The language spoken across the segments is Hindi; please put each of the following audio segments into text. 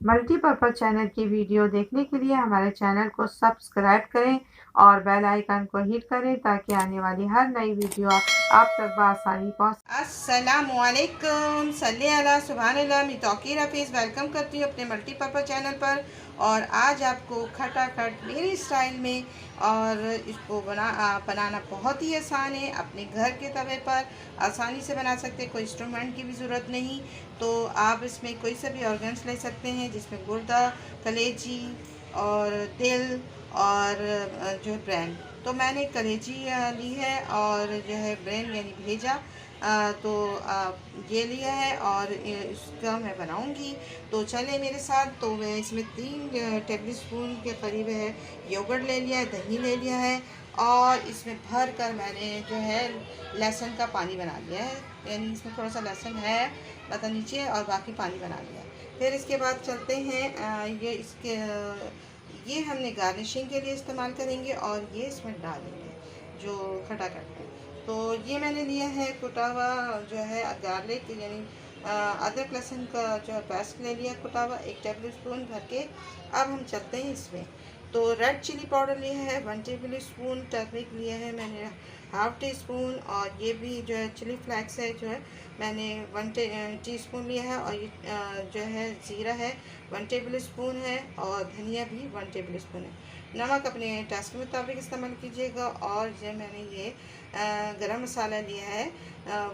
मल्टीपर्पज़ चैनल की वीडियो देखने के लिए हमारे चैनल को सब्सक्राइब करें और बेल आइकन को हिट करें ताकि आने वाली हर नई वीडियो आप तक बआसानी पहुँच। अस्सलामुअलैकुम, सल्ले अला सुभान अल्लाह। मैं तौकीर हफीज़ वेलकम करती हूँ अपने मल्टीपर्पज़ चैनल पर। और आज आपको खटाखट मेरी स्टाइल में, और इसको बनाना बहुत ही आसान है। अपने घर के तवे पर आसानी से बना सकते हैं, कोई इंस्ट्रूमेंट की भी ज़रूरत नहीं। तो आप इसमें कोई सा भी ऑर्गन्स ले सकते हैं, जिसमें गुर्दा, कलेजी और दिल और जो है ब्रेन। तो मैंने कलेजी ली है और जो है ब्रेन यानी भेजा तो ये लिया है और इसका मैं बनाऊंगी। तो चले मेरे साथ। तो मैं इसमें 3 टेबल स्पून के करीब है योगर्ट ले लिया है, दही ले लिया है और इसमें भर कर मैंने जो है लहसुन का पानी बना लिया है। यानी इसमें थोड़ा सा लहसुन है पता नीचे और बाकी पानी बना लिया है। फिर इसके बाद चलते हैं ये हमने गार्निशिंग के लिए इस्तेमाल करेंगे और ये इसमें डालेंगे जो खटाखट है। तो ये मैंने लिया है कुटा हुआ जो है गार्लिक यानी अदरक लहसुन का जो है पेस्ट ले लिया कुटा हुआ 1 टेबल स्पून भर के। अब हम चलते हैं इसमें। तो रेड चिली पाउडर लिया है 1 टेबल स्पून, टर्मरिक लिया है मैंने हाफ टी स्पून, और ये भी जो है चिली फ्लेक्स है जो है मैंने 1 टीस्पून लिया है, और ये जो है ज़ीरा है 1 टेबल स्पून है, और धनिया भी 1 टेबल स्पून है। नमक अपने टेस्ट के मुताबिक इस्तेमाल कीजिएगा। और जो मैंने ये गरम मसाला लिया है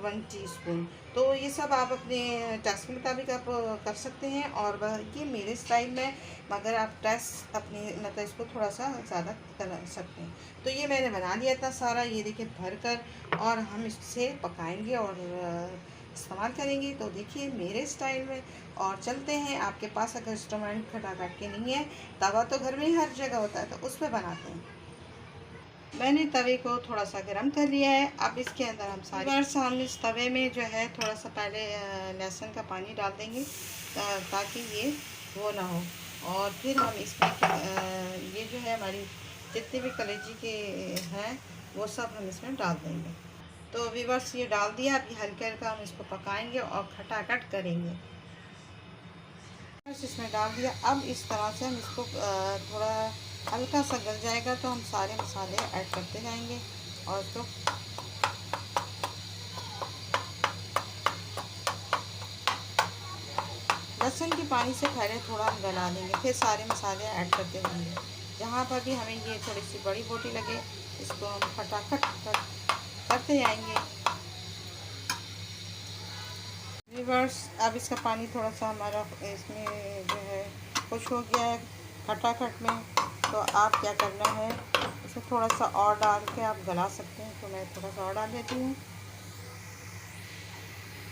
1 टीस्पून। तो ये सब आप अपने टेस्ट के मुताबिक आप कर सकते हैं। और ये मेरे स्टाइल में, मगर आप टेस्ट अपने मतलब इसको थोड़ा सा ज़्यादा कर सकते हैं। तो ये मैंने बना लिया था सारा, ये देखिए भर कर, और हम इससे पकाएंगे और इस्तेमाल करेंगे। तो देखिए मेरे स्टाइल में। और चलते हैं। आपके पास अगर इंस्ट्रूमेंट खटाखट के नहीं है, तवा तो घर में ही हर जगह होता है, तो उस पर बनाते हैं। मैंने तवे को थोड़ा सा गर्म कर लिया है। अब इसके अंदर हम हम इस तवे में जो है थोड़ा सा पहले लहसुन का पानी डाल देंगे ताकि ये वो ना हो। और फिर हम इसमें ये जो है हमारी जितने भी कलेजी के हैं वो सब हम इसमें डाल देंगे। तो व्यूअर्स ये डाल दिया। अभी हल्का हल्का हम इसको पकाएंगे और खटाखट करेंगे। इसमें डाल दिया। अब इस तरह से हम इसको थोड़ा हल्का सा गल जाएगा तो हम सारे मसाले ऐड करते जाएंगे। और तो लहसुन के पानी से पहले थोड़ा हम गला लेंगे, फिर सारे मसाले ऐड करते जाएंगे। जहाँ पर भी हमें ये थोड़ी सी बड़ी बोटी लगे इसको हम फटाफट करते जाएंगे। रिवर्स। अब इसका पानी थोड़ा सा हमारा इसमें जो है खुश हो गया है खटाखट में। तो आप क्या करना है, इसमें थोड़ा सा और डाल के आप गला सकते हैं। तो मैं थोड़ा सा और डाल देती हूँ,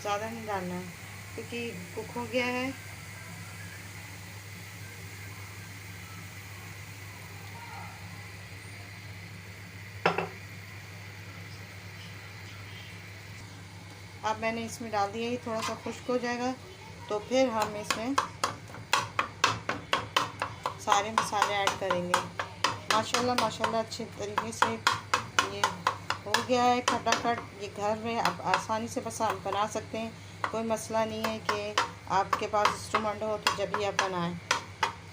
ज़्यादा नहीं डालना है क्योंकि कुक हो गया है। अब मैंने इसमें डाल दिया, ही थोड़ा सा खुश्क हो जाएगा तो फिर हम इसमें सारे मसाले ऐड करेंगे। माशाल्लाह माशाल्लाह अच्छे तरीके से ये हो गया है खटाखट। ये घर में आप आसानी से बस आप बना सकते हैं, कोई मसला नहीं है कि आपके पास इंस्ट्रूमेंट हो तो जब भी आप बनाएं।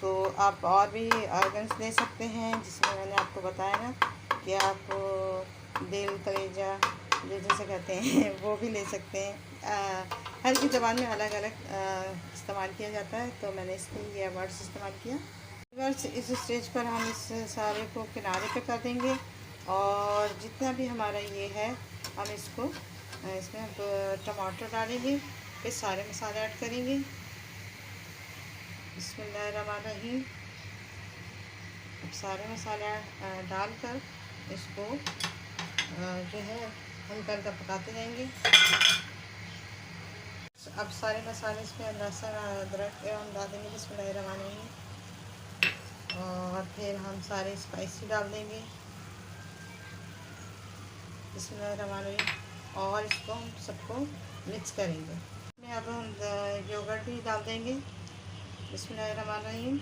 तो आप और भी ऑर्गन्स ले सकते हैं, जिसमें मैंने आपको बताया ना कि आप दिल कलेजा जो जैसे कहते हैं वो भी ले सकते हैं। हर की ज़बान में अलग अलग इस्तेमाल किया जाता है, तो मैंने इसलिए ये वर्ड्स इस्तेमाल किया। बस इस स्टेज पर हम इस सारे को किनारे पे कर देंगे। और जितना भी हमारा ये है हम इसको इसमें अब टमाटर डालेंगे, फिर सारे मसाले ऐड करेंगे। बिस्मिल्लाहिर्रहमानिर्रहीम। अब सारे मसाले डालकर इसको जो है हल्का हल्का पकाते जाएंगे। अब सारे मसाले इसमें लहसुन अदरक हम डाल देंगे बिस्मिल्लाहिर्रहमानिर्रहीम। और फिर हम सारे स्पाइसी डाल देंगे बिस्मिल्लाहिर्रहमानिर्रहीम। और इसको हम सबको मिक्स करेंगे। इसमें अब हम योगर्ट भी डाल देंगे बिस्मिल्लाहिर्रहमानिर्रहीम।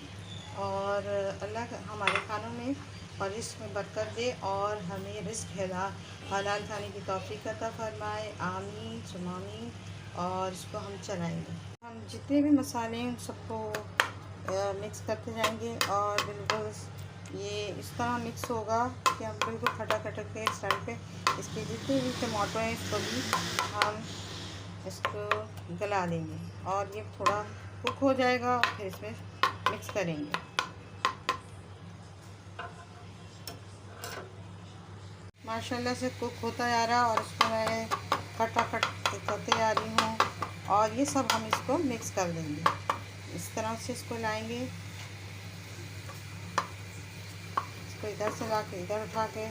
और अल्लाह हमारे खानों में और इसमें बरकत दे और हमें रिस्क हलाल खाने की तौफीक अता फरमाए। आमीन सुम आमीन। और इसको हम चलाएँगे। हम जितने भी मसाले हैं उन सबको मिक्स करते जाएंगे और बिल्कुल ये इस तरह मिक्स होगा कि हम बिल्कुल खटक के इस टाइम पे इसके जितने भी टमाटो हैं इसको भी हम इसको गला लेंगे और ये थोड़ा कुक हो जाएगा और फिर इसमें मिक्स करेंगे। माशाल्लाह से कुक होता जा रहा और इसको मैं खटाखट करते जा रही हूँ और ये सब हम इसको मिक्स कर देंगे। इस तरह से इसको लाएंगे, इसको इधर से ला के इधर उठा के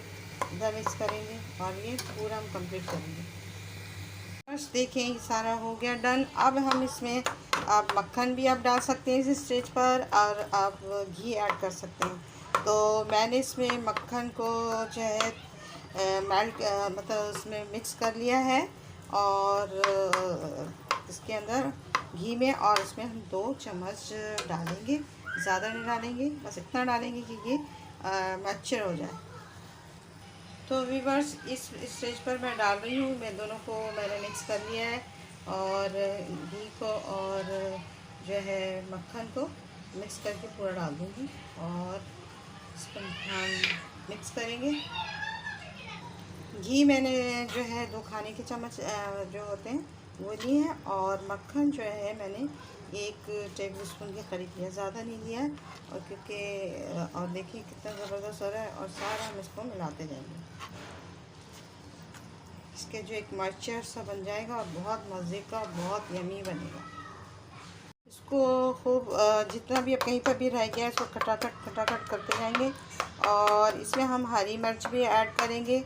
इधर मिक्स करेंगे और ये पूरा हम कंप्लीट करेंगे। बस देखें ये सारा हो गया डन। अब हम इसमें आप मक्खन भी आप डाल सकते हैं इस स्टेज पर और आप घी ऐड कर सकते हैं। तो मैंने इसमें मक्खन को जो है मेल्ट मतलब उसमें मिक्स कर लिया है और इसके अंदर घी में और इसमें हम 2 चम्मच डालेंगे, ज़्यादा नहीं डालेंगे, बस इतना डालेंगे कि ये मैच्योर हो जाए। तो व्यूअर्स इस स्टेज पर मैं डाल रही हूँ, मैं दोनों को मैंने मिक्स कर लिया है और घी को और जो है मक्खन को मिक्स करके पूरा डाल दूँगी और इसको हम मिक्स करेंगे। घी मैंने जो है 2 खाने के चम्मच जो होते हैं वो लिए हैं और मक्खन जो है मैंने 1 टेबल स्पून के करीब लिया, ज़्यादा नहीं लिया। और क्योंकि और देखिए कितना ज़बरदस्त हो रहा है और सारा हम इसको मिलाते जाएंगे। इसके जो एक मॉइस्चर सा बन जाएगा और बहुत मज़े का बहुत यमी बनेगा। इसको खूब जितना भी अब कहीं पर भी रह गया इसको खटाखट करते जाएंगे और इसमें हम हरी मिर्च भी ऐड करेंगे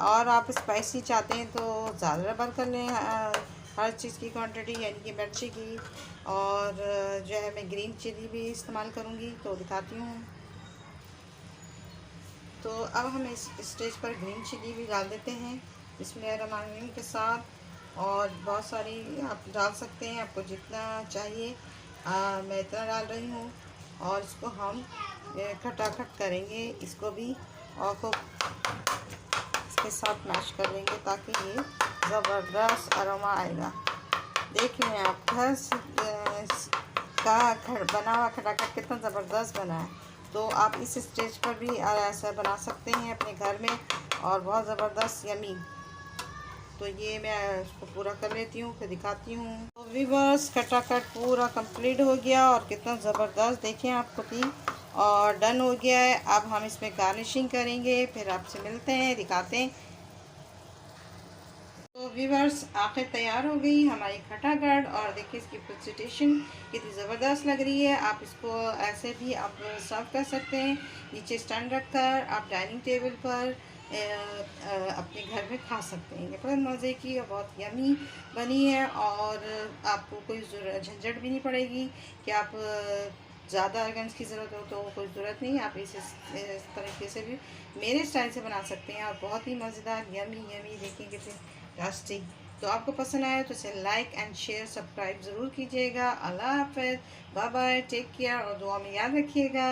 और आप स्पाइसी चाहते हैं तो ज़्यादा डबल कर लें हर चीज़ की क्वांटिटी, यानी कि मिर्ची की। और जो है मैं ग्रीन चिली भी इस्तेमाल करूँगी तो दिखाती हूँ। तो अब हम इस स्टेज पर ग्रीन चिली भी डाल देते हैं बिस्मिल्लाहिर्रहमानिर्रहीम के साथ। और बहुत सारी आप डाल सकते हैं, आपको जितना चाहिए। मैं इतना डाल रही हूँ और इसको हम खटाखट करेंगे इसको भी और खूब इसके साथ मैश कर लेंगे ताकि ये ज़बरदस्त अरोमा आएगा। देखिए आप घर का बना हुआ खटाखट कितना ज़बरदस्त बना है। तो आप इस स्टेज पर भी ऐसा बना सकते हैं अपने घर में और बहुत ज़बरदस्त यमी। तो ये मैं इसको पूरा कर लेती हूँ फिर दिखाती हूँ। तो व्यूअर्स खटाखट पूरा कंप्लीट हो गया और कितना ज़बरदस्त देखें आप खुद ही और डन हो गया है। अब हम इसमें गार्निशिंग करेंगे, फिर आपसे मिलते हैं, दिखाते हैं। तो व्यूअर्स आखिर तैयार हो गई हमारी खटाखट और देखिए इसकी प्रेजेंटेशन कितनी ज़बरदस्त लग रही है। आप इसको ऐसे भी आप सर्व कर सकते हैं, नीचे स्टैंड रखकर आप डाइनिंग टेबल पर अपने घर में खा सकते हैं। ये बहुत मज़े की और बहुत यमी बनी है और आपको कोई झंझट भी नहीं पड़ेगी कि आप ज़्यादा ऑर्गेन्स की ज़रूरत हो तो कोई ज़रूरत नहीं। आप इस तरीके से भी मेरे स्टाइल से बना सकते हैं और बहुत ही मज़ेदार यमी देखिए कितनी टेस्टी। तो आपको पसंद आया तो इसे लाइक एंड शेयर सब्सक्राइब ज़रूर कीजिएगा। अल्लाह हाफ़िज़, बाय बाय, टेक केयर और दुआ में याद रखिएगा।